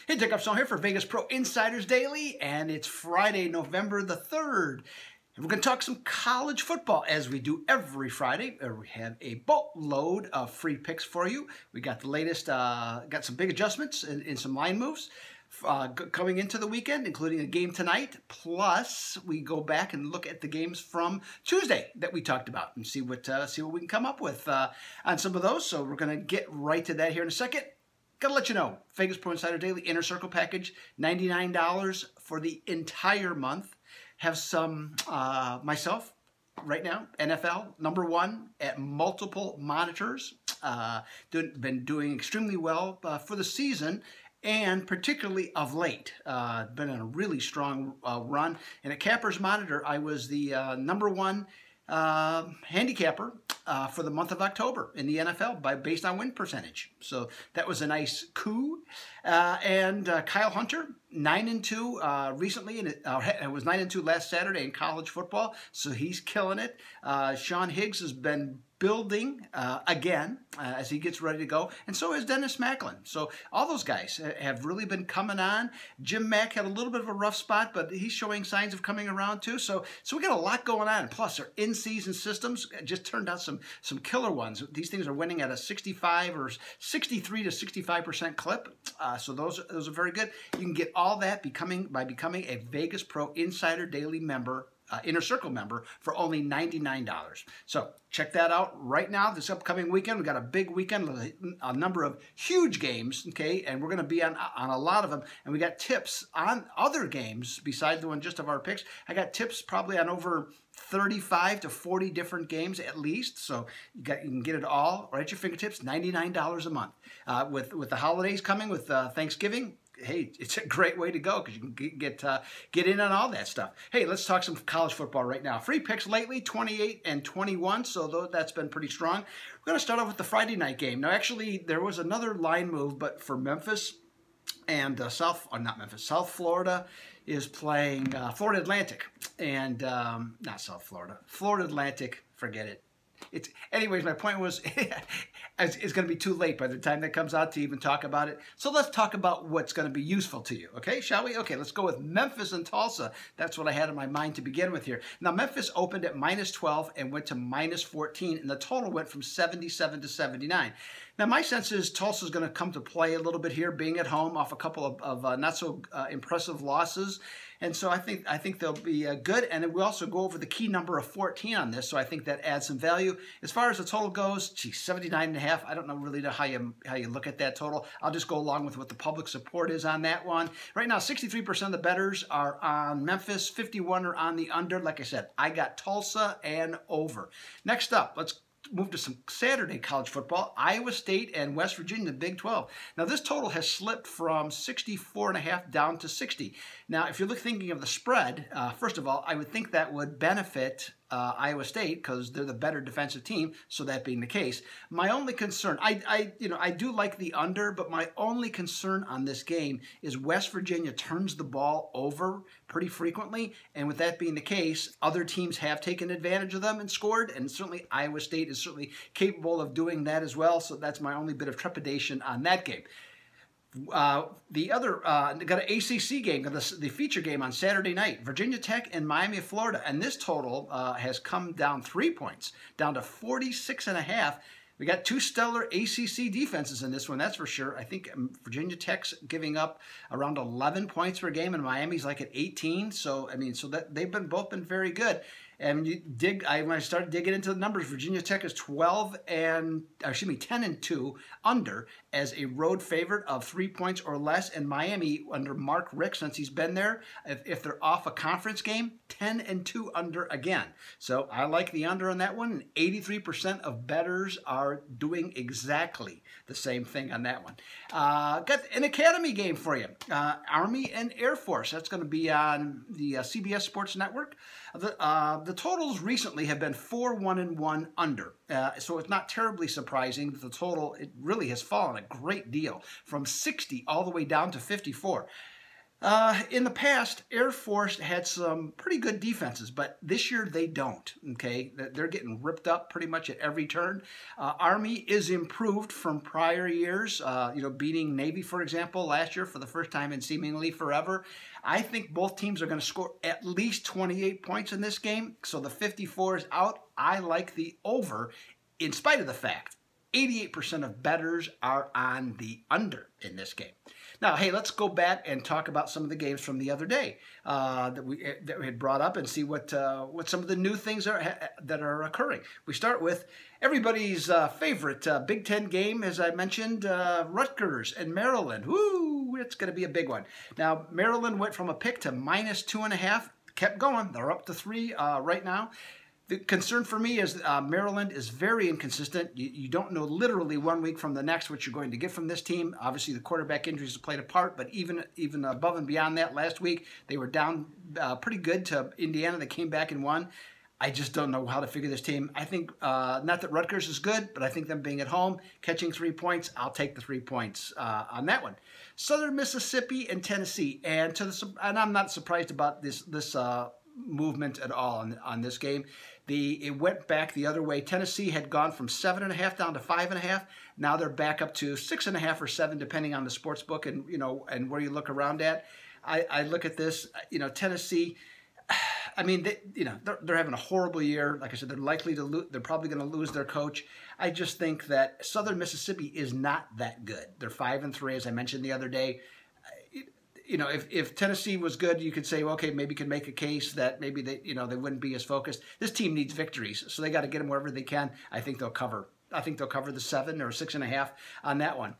Hey, Dick Upstone here for Vegas Pro Insiders Daily, and it's Friday, November the 3rd. And we're going to talk some college football as we do every Friday. We have a boatload of free picks for you. We got the latest, got some big adjustments in some line moves coming into the weekend, including a game tonight. Plus, we go back and look at the games from Tuesday that we talked about and see what we can come up with on some of those. So we're going to get right to that here in a second. Gotta let you know, Vegas Pro Insider Daily Inner Circle package, $99 for the entire month. Have some, myself, right now, NFL, #1 at multiple monitors. Been doing extremely well for the season, and particularly of late. Been on a really strong run. And at Capper's Monitor, I was the #1 handicapper for the month of October in the NFL based on win percentage. So that was a nice coup. And Kyle Hunter, 9-2 recently, and it was 9-2 last Saturday in college football, so he's killing it. Sean Higgs has been building again as he gets ready to go, and so has Dennis Macklin. So all those guys have really been coming on. Jim Mack had a little bit of a rough spot, but he's showing signs of coming around too. So we got a lot going on. Plus, our in-season systems just turned out some killer ones. These things are winning at a 65 or 63 to 65% clip. So those are very good. You can get all that by becoming a Vegas Pro Insider Daily member, Inner Circle member, for only $99. So check that out right now. This upcoming weekend, we've got a big weekend with a number of huge games, okay? And we're going to be on a lot of them. And we got tips on other games besides the one just of our picks. I got tips probably on over 35 to 40 different games at least. So you can get it all right at your fingertips, $99 a month. With the holidays coming, with Thanksgiving, hey, it's a great way to go because you can get in on all that stuff. Hey, let's talk some college football right now. Free picks lately, 28 and 21, so that's been pretty strong. We're going to start off with the Friday night game. Now, actually, there was another line move, but for Memphis and South Florida is playing Florida Atlantic, and not South Florida, Florida Atlantic. Forget it. Anyways, my point was it's going to be too late by the time that comes out to even talk about it. So let's talk about what's going to be useful to you, okay? Shall we? Okay, let's go with Memphis and Tulsa. That's what I had in my mind to begin with here. Now, Memphis opened at -12 and went to -14, and the total went from 77 to 79. Now, my sense is Tulsa's going to come to play a little bit here, being at home off a couple of not so impressive losses. And so I think they'll be good. And we also go over the key number of 14 on this, so I think that adds some value. As far as the total goes, 79.5. I don't really know how you look at that total. I'll just go along with what the public support is on that one. Right now, 63% of the bettors are on Memphis, 51 are on the under. Like I said, I got Tulsa and over. Next up, let's move to some Saturday college football. Iowa State and West Virginia, the Big 12. Now, this total has slipped from 64.5 down to 60. Now, if you're thinking of the spread, first of all, I would think that would benefit Iowa State because they're the better defensive team. So that being the case, my only concern, I do like the under, but my only concern on this game is West Virginia turns the ball over pretty frequently, and with that being the case, other teams have taken advantage of them and scored, and certainly Iowa State is certainly capable of doing that as well. So that's my only bit of trepidation on that game. The other, got an ACC game, the feature game on Saturday night, Virginia Tech and Miami of Florida, and this total has come down 3 points, down to 46.5. We got two stellar ACC defenses in this one, that's for sure. I think Virginia Tech's giving up around 11 points per game, and Miami's like at 18. So I mean, that they've both been very good. And when I started digging into the numbers, Virginia Tech is 10-2 under as a road favorite of 3 points or less, and Miami under Mark Richt, since he's been there, if they're off a conference game, 10-2 under again. So I like the under on that one, and 83% of bettors are doing exactly the same thing on that one. Got an Academy game for you, Army and Air Force. That's going to be on the CBS Sports Network. The totals recently have been 4-1-1 under, so it's not terribly surprising that the total, it really has fallen a great deal from 60 all the way down to 54. In the past, Air Force had some pretty good defenses, but this year they don't, okay? They're getting ripped up pretty much at every turn. Army is improved from prior years, beating Navy, for example, last year for the first time in seemingly forever. I think both teams are going to score at least 28 points in this game, so the 54 is out. I like the over, in spite of the fact 88% of bettors are on the under in this game. Now, hey, let's go back and talk about some of the games from the other day that we had brought up and see what some of the new things are that are occurring. We start with everybody's favorite Big Ten game, as I mentioned, Rutgers and Maryland. Woo! It's going to be a big one. Now, Maryland went from a pick to -2.5, kept going. They're up to 3 right now. The concern for me is Maryland is very inconsistent. You don't know literally 1 week from the next what you're going to get from this team. Obviously, the quarterback injuries have played a part, but even above and beyond that, last week they were down pretty good to Indiana. They came back and won. I just don't know how to figure this team. I think, not that Rutgers is good, but I think them being at home, catching 3 points, I'll take the 3 points on that one. Southern Mississippi and Tennessee, and I'm not surprised about this movement at all on this game. It went back the other way. Tennessee had gone from 7.5 down to 5.5. Now they're back up to 6.5 or 7, depending on the sports book and and where you look around at. I look at this, Tennessee. I mean, they're having a horrible year. Like I said, they're likely to lose. They're probably going to lose their coach. I just think that Southern Mississippi is not that good. They're 5-3, as I mentioned the other day. If Tennessee was good, you could say, well, okay, maybe you could make a case that maybe they wouldn't be as focused. This team needs victories, so they got to get them wherever they can. I think they'll cover. I think they'll cover the 7 or 6.5 on that one.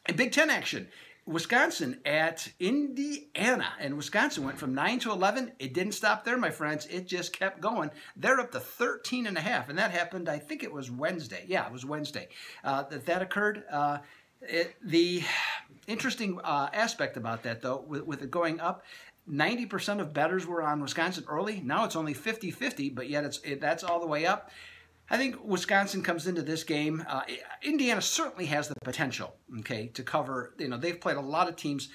And Big Ten action. Wisconsin at Indiana, and Wisconsin went from 9 to 11. It didn't stop there, my friends. It just kept going. They're up to 13.5, and that happened, I think it was Wednesday. Yeah, it was Wednesday that occurred. The interesting aspect about that, though, with it going up, 90% of bettors were on Wisconsin early. Now it's only 50-50, but yet that's all the way up. I think Wisconsin comes into this game. Indiana certainly has the potential, okay, to cover. They've played a lot of teams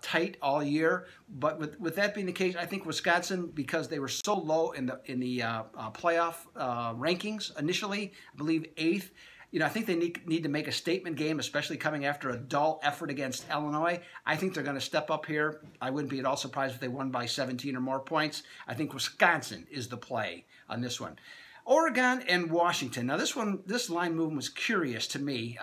tight all year, but with that being the case, I think Wisconsin, because they were so low in the playoff rankings initially, I believe 8th. I think they need to make a statement game, especially coming after a dull effort against Illinois. I think they're going to step up here. I wouldn't be at all surprised if they won by 17 or more points. I think Wisconsin is the play on this one. Oregon and Washington. Now, this line movement was curious to me.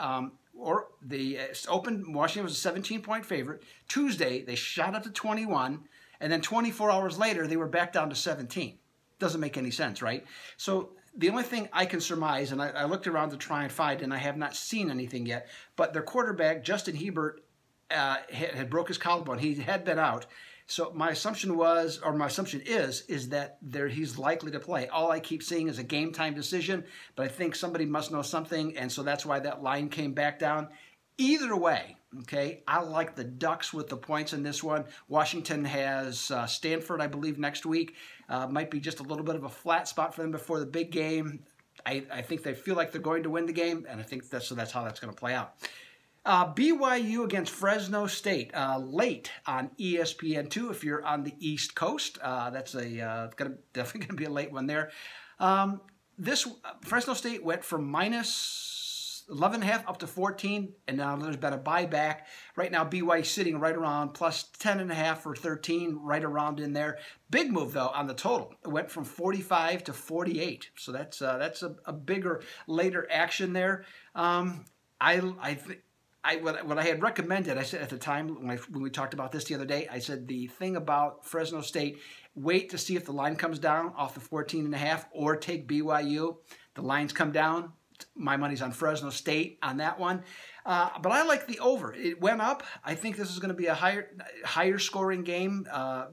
Washington was a 17-point favorite. Tuesday, they shot up to 21, and then 24 hours later, they were back down to 17. Doesn't make any sense, right? So the only thing I can surmise, and I looked around to try and find, and I have not seen anything yet, but their quarterback, Justin Herbert, had broke his collarbone. He had been out. So my assumption is that he's likely to play. All I keep seeing is a game time decision, but I think somebody must know something, and so that's why that line came back down. Either way, okay, I like the Ducks with the points in this one. Washington has Stanford, I believe, next week. Might be just a little bit of a flat spot for them before the big game. I think they feel like they're going to win the game, and I think that's how that's going to play out. BYU against Fresno State, late on ESPN2 if you're on the East Coast. That's definitely going to be a late one there. Fresno State went from -11.5 up to 14, and now there's been a buyback. Right now, BYU sitting right around plus 10.5 or 13, right around in there. Big move, though, on the total. It went from 45 to 48, so that's a bigger, later action there. What I had recommended, I said at the time when we talked about this the other day, I said the thing about Fresno State, wait to see if the line comes down off the 14.5 or take BYU. The lines come down. My money's on Fresno State on that one. But I like the over. It went up. I think this is going to be a higher scoring game.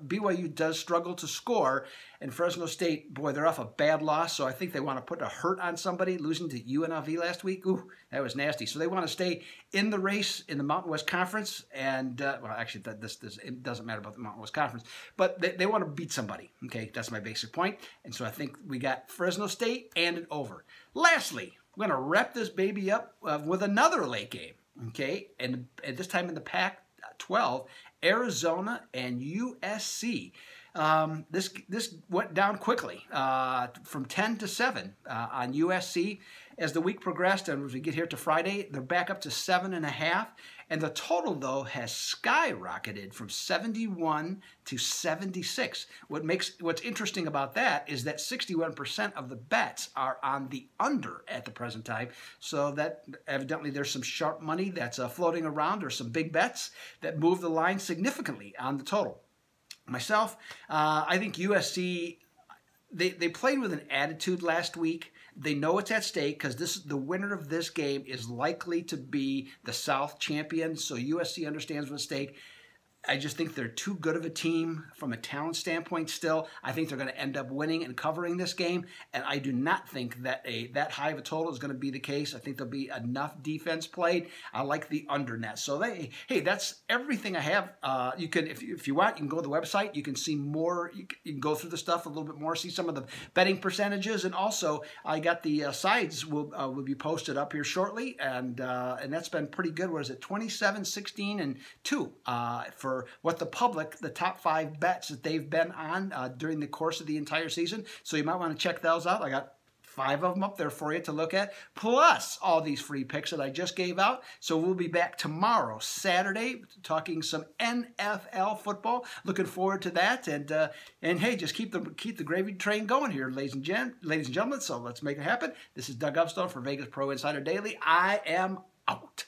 BYU does struggle to score, and Fresno State, boy, they're off a bad loss, so I think they want to put a hurt on somebody. Losing to UNLV last week, ooh, that was nasty. So they want to stay in the race in the Mountain West Conference, and well, actually, it doesn't matter about the Mountain West Conference, but they want to beat somebody. Okay, that's my basic point, and so I think we got Fresno State and an over. Lastly, we're going to wrap this baby up with another late game, okay? And at this time in the pack, 12, Arizona and USC. This went down quickly from 10 to 7 on USC. As the week progressed, and as we get here to Friday, they're back up to 7.5. And the total, though, has skyrocketed from 71 to 76. What's interesting about that is that 61% of the bets are on the under at the present time. So that evidently there's some sharp money that's floating around, or some big bets that move the line significantly on the total. Myself, I think USC, they played with an attitude last week. They know it's at stake because the winner of this game is likely to be the South champion. So USC understands what's at stake. I just think they're too good of a team from a talent standpoint still. I think they're going to end up winning and covering this game, and I do not think that that high of a total is going to be the case. I think there'll be enough defense played. I like the under net. So, hey, that's everything I have. You can, if you want, you can go to the website. You can see more. You can go through the stuff a little bit more, see some of the betting percentages, and also I got the sides will be posted up here shortly, and that's been pretty good. What is it? 27, 16, and 2 for what the public, the top 5 bets that they've been on during the course of the entire season. So you might want to check those out. I got 5 of them up there for you to look at, plus all these free picks that I just gave out. So we'll be back tomorrow, Saturday, talking some NFL football. Looking forward to that. And hey, just keep the gravy train going here, ladies and gentlemen. So let's make it happen. This is Doug Upstone for Vegas Pro Insider Daily. I am out.